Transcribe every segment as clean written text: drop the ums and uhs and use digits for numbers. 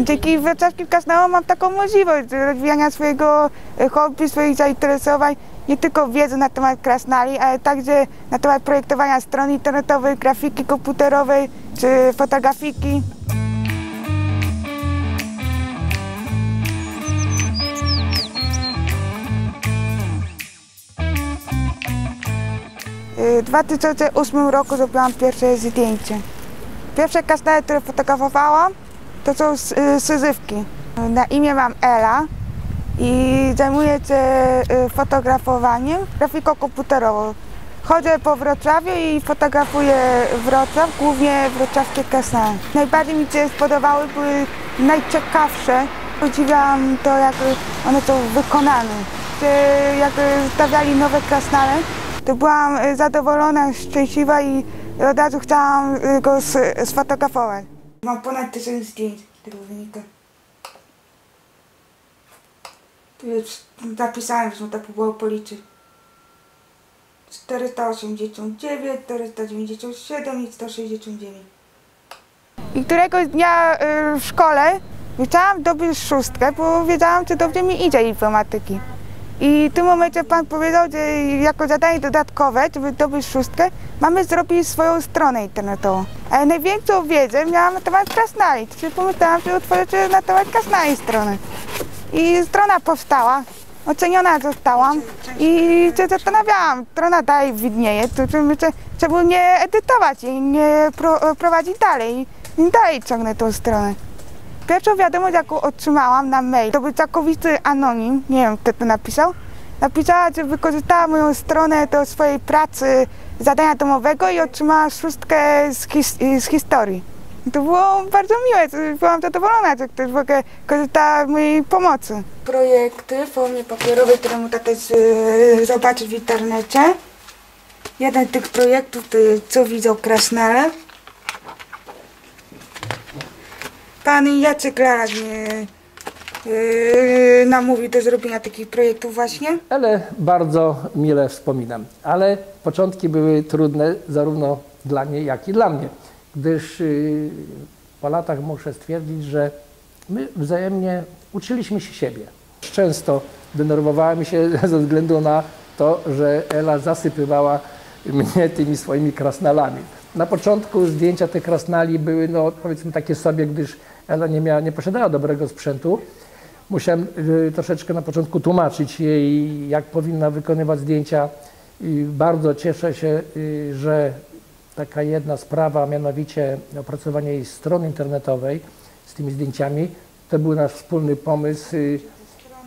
dzięki wrocławskim krasnalom mam taką możliwość rozwijania swojego hobby, swoich zainteresowań, nie tylko wiedzy na temat krasnali, ale także na temat projektowania stron internetowych, grafiki komputerowej czy fotografiki. W 2008 roku zrobiłam pierwsze zdjęcie. Pierwsze krasnale, które fotografowałam, to są syzyfki. Na imię mam Ela i zajmuję się fotografowaniem, grafiką komputerową. Chodzę po Wrocławiu i fotografuję Wrocław, głównie wrocławskie krasnale. Najbardziej mi się spodobały, były najciekawsze. Podziwiałam to, jak one są wykonane. Jak stawiali nowe krasnale, to byłam zadowolona, szczęśliwa i od razu chciałam go sfotografować. Mam ponad 1000 zdjęć z tego wynika. Tu już zapisałem, że tak było policzyć. 489, 497 i 169. I któregoś dnia w szkole chciałam zdobyć 6, bo wiedziałam, czy dobrze mi idzie informatyki. I w tym momencie pan powiedział, że jako zadanie dodatkowe, żeby zdobyć 6, mamy zrobić swoją stronę internetową. Ale największą wiedzę miałam na temat krasnali, czyli pomyślałam, że otworzę na temat krasnali stronę. I strona powstała, oceniona zostałam i się zastanawiałam, strona dalej widnieje, to trzeba nie edytować i nie prowadzić dalej. I dalej ciągnę tą stronę. Pierwszą wiadomość, jaką otrzymałam na mail, to był całkowity anonim, nie wiem kto to napisał. Napisała, że wykorzystała moją stronę do swojej pracy, zadania domowego i otrzymała 6 z historii. To było bardzo miłe, byłam zadowolona, że ktoś w ogóle korzystała z mojej pomocy. Projekty w formie papierowej, które można też zobaczyć w internecie. Jeden z tych projektów to jest Co widzą krasnale. Pan Jacek Laras mnie namówił do zrobienia takich projektów właśnie. Ale bardzo mile wspominam. Ale początki były trudne zarówno dla mnie, jak i dla mnie. Gdyż po latach muszę stwierdzić, że my wzajemnie uczyliśmy się siebie. Często denerwowałem się ze względu na to, że Ela zasypywała mnie tymi swoimi krasnalami. Na początku zdjęcia tych krasnali były, no powiedzmy, takie sobie, gdyż Ela nie posiadała dobrego sprzętu. Musiałem troszeczkę na początku tłumaczyć jej, jak powinna wykonywać zdjęcia. I bardzo cieszę się, że taka jedna sprawa, mianowicie opracowanie jej strony internetowej z tymi zdjęciami, to był nasz wspólny pomysł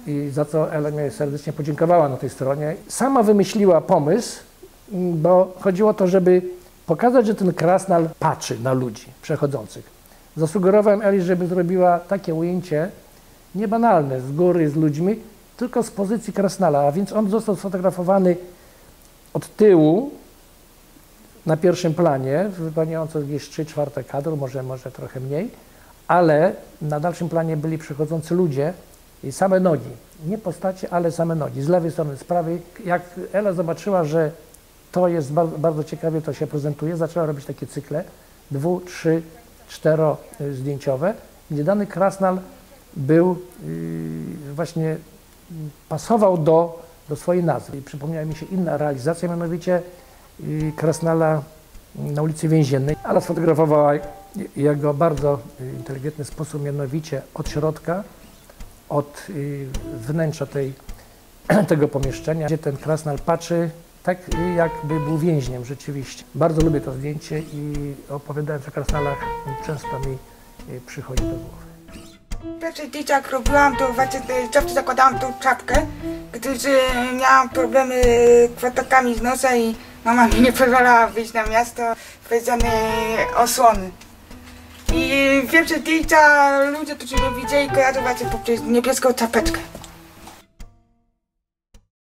i za co Ela mnie serdecznie podziękowała na tej stronie. Sama wymyśliła pomysł, bo chodziło o to, żeby pokazać, że ten krasnal patrzy na ludzi przechodzących. Zasugerowałem Eli, żeby zrobiła takie ujęcie niebanalne, z góry, z ludźmi, tylko z pozycji krasnala, a więc on został sfotografowany od tyłu, na pierwszym planie, wypełniająco gdzieś 3/4 kadru, może trochę mniej, ale na dalszym planie byli przychodzący ludzie i same nogi, nie postacie, ale same nogi, z lewej strony, z prawej. Jak Ela zobaczyła, że to jest bardzo ciekawie, to się prezentuje, zaczęła robić takie cykle 2-, 3-, 4 zdjęciowe, gdzie dany krasnal był właśnie pasował do swojej nazwy. I przypomniała mi się inna realizacja, mianowicie krasnala na ulicy Więziennej. Ela sfotografowała jego bardzo inteligentny sposób, mianowicie od środka, od wnętrza tego pomieszczenia, gdzie ten krasnal patrzy, tak jakby był więźniem rzeczywiście. Bardzo lubię to zdjęcie i opowiadając o krasnalach często mi przychodzi do głowy. Pierwsze zdjęcia, jak robiłam, to właśnie zawsze zakładałam tą czapkę, gdyż miałam problemy z kwatakami z nosa i mama mi nie pozwalała wyjść na miasto bez żadnej osłony. I pierwsze zdjęcia ludzie, którzy mnie widzieli, kojarzą właśnie poprzez niebieską czapeczkę.